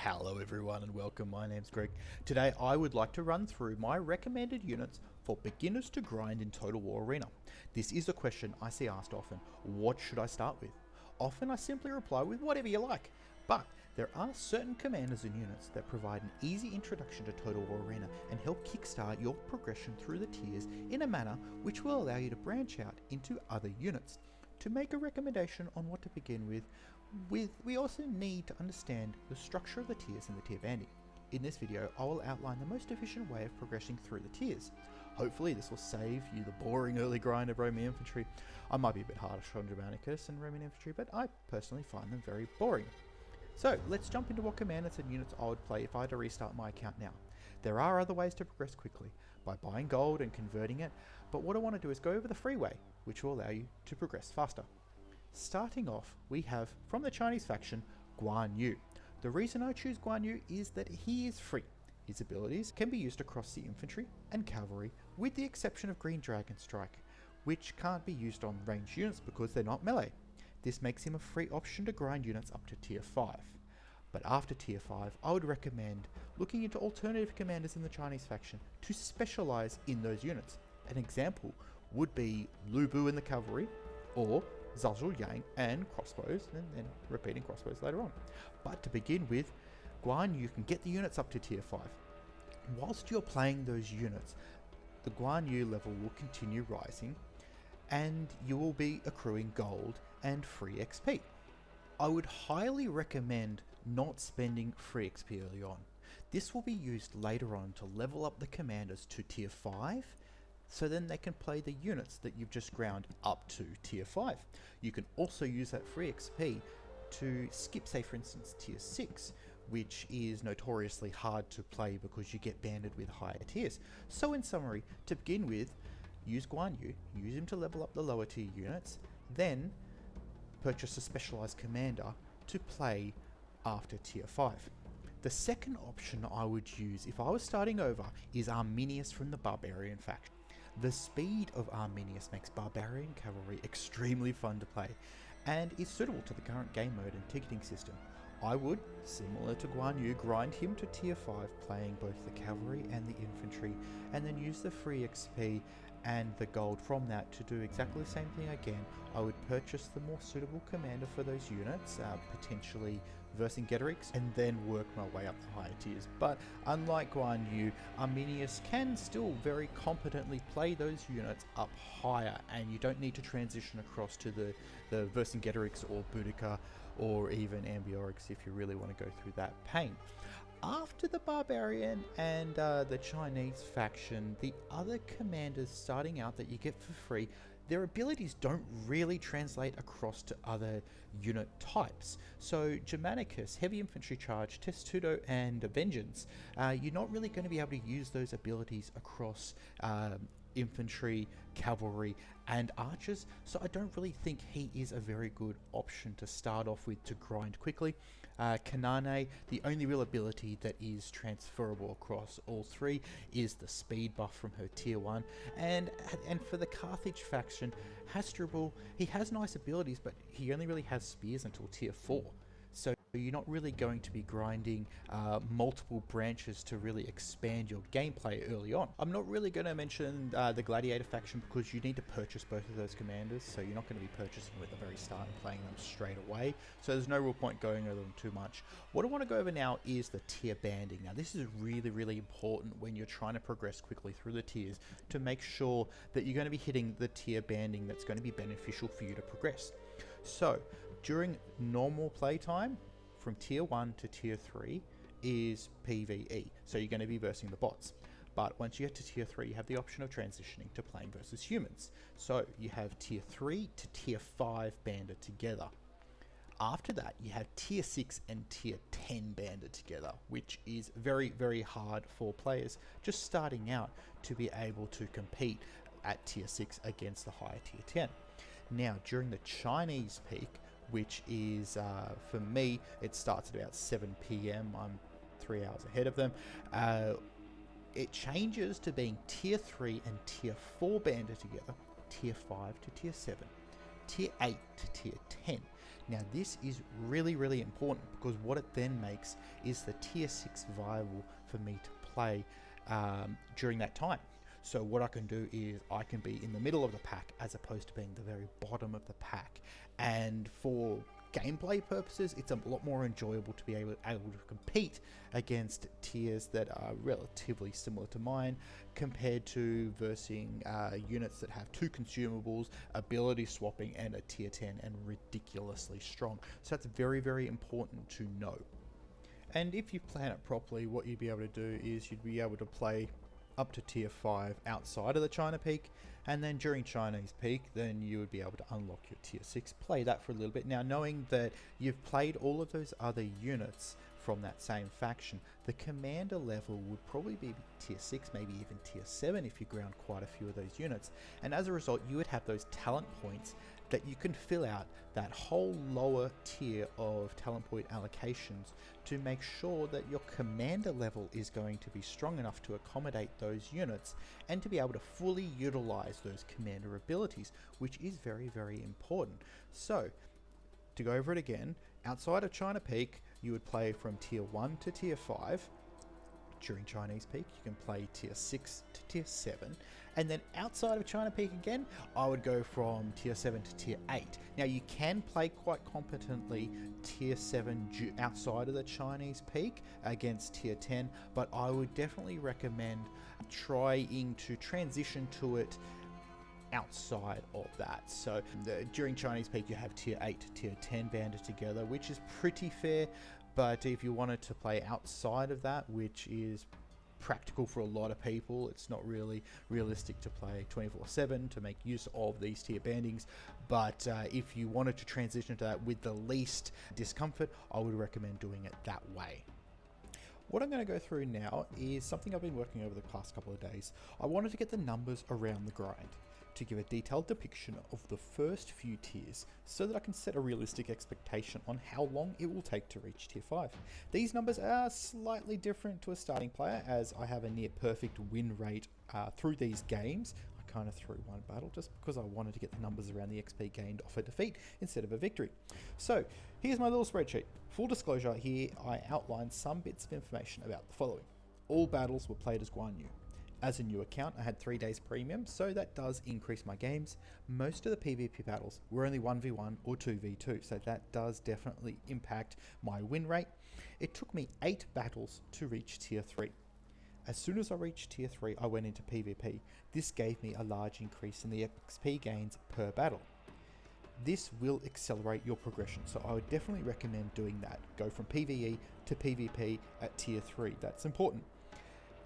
Hello everyone and welcome, my name's Greg. Today I would like to run through my recommended units for beginners to grind in Total War Arena. This is a question I see asked often: what should I start with? Often I simply reply with whatever you like, but there are certain commanders and units that provide an easy introduction to Total War Arena and help kickstart your progression through the tiers in a manner which will allow you to branch out into other units. To make a recommendation on what to begin with, we also need to understand the structure of the tiers and the tier banding. In this video, I will outline the most efficient way of progressing through the tiers. Hopefully this will save you the boring early grind of Roman infantry. I might be a bit harsh on Germanicus and Roman infantry, but I personally find them very boring. So let's jump into what commanders and units I would play if I had to restart my account now. There are other ways to progress quickly, by buying gold and converting it, but what I want to do is go over the free way, which will allow you to progress faster. Starting off, we have, from the Chinese faction, Guan Yu. The reason I choose Guan Yu is that he is free. His abilities can be used across the infantry and cavalry, with the exception of Green Dragon Strike, which can't be used on ranged units because they're not melee. This makes him a free option to grind units up to tier 5. But after tier 5, I would recommend looking into alternative commanders in the Chinese faction to specialize in those units. An example would be Lu Bu in the cavalry, or Zhao Yang and crossbows, and then repeating crossbows later on. But to begin with, Guan Yu can get the units up to tier 5. Whilst you're playing those units, the Guan Yu level will continue rising, and you will be accruing gold and free XP. I would highly recommend not spending free XP early on. This will be used later on to level up the commanders to tier 5, so then they can play the units that you've just ground up to tier 5. You can also use that free XP to skip, say for instance, tier 6, which is notoriously hard to play because you get banded with higher tiers. So in summary, to begin with, use Guan Yu, use him to level up the lower tier units, then purchase a specialized commander to play after tier 5. The second option I would use if I was starting over is Arminius from the Barbarian faction. The speed of Arminius makes Barbarian Cavalry extremely fun to play, and is suitable to the current game mode and ticketing system. I would, similar to Guan Yu, grind him to tier 5, playing both the cavalry and the infantry, and then use the free XP and the gold from that to do exactly the same thing again. I would purchase the more suitable commander for those units, potentially Vercingetorix, and then work my way up the higher tiers. But unlike Guan Yu, Arminius can still very competently play those units up higher, and you don't need to transition across to the Vercingetorix or Boudica or even Ambiorix if you really want to go through that pain. After the Barbarian and the Chinese faction, the other commanders starting out that you get for free, their abilities don't really translate across to other unit types. So Germanicus, Heavy Infantry Charge, Testudo and Vengeance, you're not really going to be able to use those abilities across infantry, cavalry and archers, so I don't really think he is a very good option to start off with to grind quickly. Kanane, the only real ability that is transferable across all three is the speed buff from her tier 1, and for the Carthage faction, Hasdrubal, he has nice abilities, but he only really has spears until tier 4. So you're not really going to be grinding multiple branches to really expand your gameplay early on. I'm not really going to mention the Gladiator faction because you need to purchase both of those commanders, so you're not going to be purchasing them at the very start and playing them straight away. So there's no real point going over them too much. What I want to go over now is the tier banding. Now this is really important when you're trying to progress quickly through the tiers to make sure that you're going to be hitting the tier banding that's going to be beneficial for you to progress. So during normal playtime, from tier 1 to tier 3 is PvE, so you're going to be versing the bots. But once you get to tier 3, you have the option of transitioning to playing versus humans. So you have tier 3 to tier 5 banded together. After that, you have tier 6 and tier 10 banded together, which is very hard for players just starting out to be able to compete at tier 6 against the higher tier 10. Now, during the Chinese peak, which is, for me, it starts at about 7 PM. I'm 3 hours ahead of them. It changes to being tier 3 and tier 4 banded together, tier 5 to tier 7, tier 8 to tier 10. Now this is really important, because what it then makes is the tier 6 viable for me to play during that time. So what I can do is I can be in the middle of the pack as opposed to being the very bottom of the pack, and for gameplay purposes it's a lot more enjoyable to be able to compete against tiers that are relatively similar to mine, compared to versing units that have 2 consumables, ability swapping, and a tier 10 and ridiculously strong. So that's very important to know. And if you plan it properly, what you'd be able to do is you'd be able to play up to tier 5 outside of the China Peak, and then during Chinese Peak then you would be able to unlock your tier 6, play that for a little bit. Now, knowing that you've played all of those other units from that same faction, the commander level would probably be tier 6, maybe even tier 7 if you ground quite a few of those units, and as a result you would have those talent points that you can fill out that whole lower tier of talent point allocations to make sure that your commander level is going to be strong enough to accommodate those units and to be able to fully utilize those commander abilities, which is very important. So to go over it again, outside of China Peak you would play from tier 1 to tier 5. During Chinese Peak you can play tier 6 to tier 7, and then outside of China Peak again I would go from tier 7 to tier 8. Now you can play quite competently tier 7 outside of the Chinese Peak against tier 10, but I would definitely recommend trying to transition to it outside of that. So during Chinese Peak you have tier 8 to tier 10 banded together, which is pretty fair. But if you wanted to play outside of that, which is practical for a lot of people, it's not really realistic to play 24/7 to make use of these tier bandings. But if you wanted to transition to that with the least discomfort, I would recommend doing it that way. What I'm going to go through now is something I've been working over the past couple of days. I wanted to get the numbers around the grind to give a detailed depiction of the first few tiers so that I can set a realistic expectation on how long it will take to reach tier 5. These numbers are slightly different to a starting player, as I have a near perfect win rate through these games. I kind of threw one battle just because I wanted to get the numbers around the XP gained off a defeat instead of a victory. So here's my little spreadsheet. Full disclosure, here I outlined some bits of information about the following. All battles were played as Guan Yu. As a new account, I had 3 days premium, so that does increase my games. Most of the PvP battles were only 1v1 or 2v2, so that does definitely impact my win rate. It took me 8 battles to reach tier 3. As soon as I reached tier 3, I went into PvP. This gave me a large increase in the XP gains per battle. This will accelerate your progression, so I would definitely recommend doing that. Go from PvE to PvP at tier 3, that's important.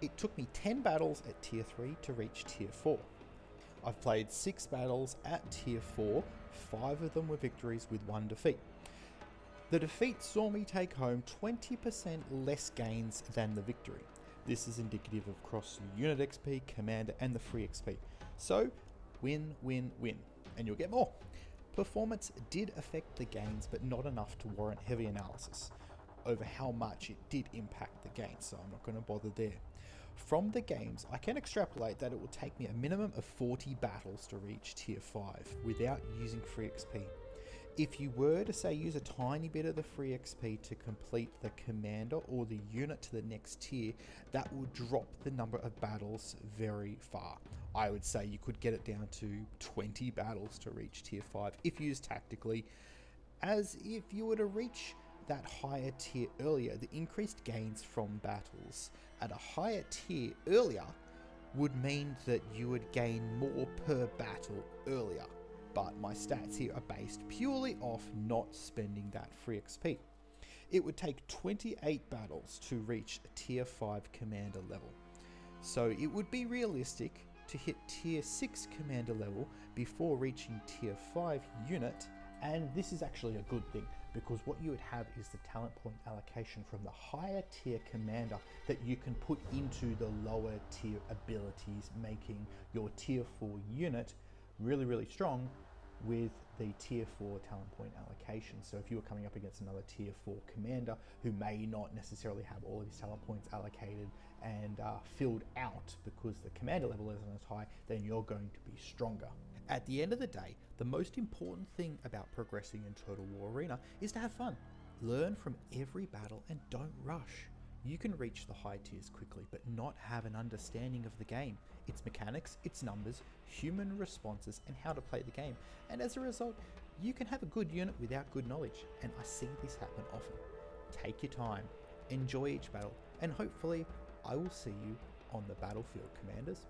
It took me 10 battles at tier 3 to reach tier 4. I've played 6 battles at tier 4, 5 of them were victories with 1 defeat. The defeat saw me take home 20% less gains than the victory. This is indicative of cross unit XP, commander, and the free XP. So win, and you'll get more. Performance did affect the gains, but not enough to warrant heavy analysis over how much it did impact the gains, so I'm not going to bother there. From the games, I can extrapolate that it will take me a minimum of 40 battles to reach tier 5 without using free XP. If you were to say use a tiny bit of the free XP to complete the commander or the unit to the next tier, that will drop the number of battles very far. I would say you could get it down to 20 battles to reach tier 5 if used tactically, as if you were to reach that higher tier earlier, the increased gains from battles at a higher tier earlier would mean that you would gain more per battle earlier. But my stats here are based purely off not spending that free XP. It would take 28 battles to reach a tier 5 commander level. So it would be realistic to hit tier 6 commander level before reaching tier 5 unit, and this is actually a good thing, because what you would have is the talent point allocation from the higher tier commander that you can put into the lower tier abilities, making your tier 4 unit really strong with the tier 4 talent point allocation. So if you were coming up against another tier 4 commander who may not necessarily have all of his talent points allocated and filled out because the commander level isn't as high, then you're going to be stronger. At the end of the day, the most important thing about progressing in Total War Arena is to have fun. Learn from every battle and don't rush. You can reach the high tiers quickly, but not have an understanding of the game, its mechanics, its numbers, human responses, and how to play the game. And as a result, you can have a good unit without good knowledge, and I see this happen often. Take your time, enjoy each battle, and hopefully I will see you on the battlefield, Commanders.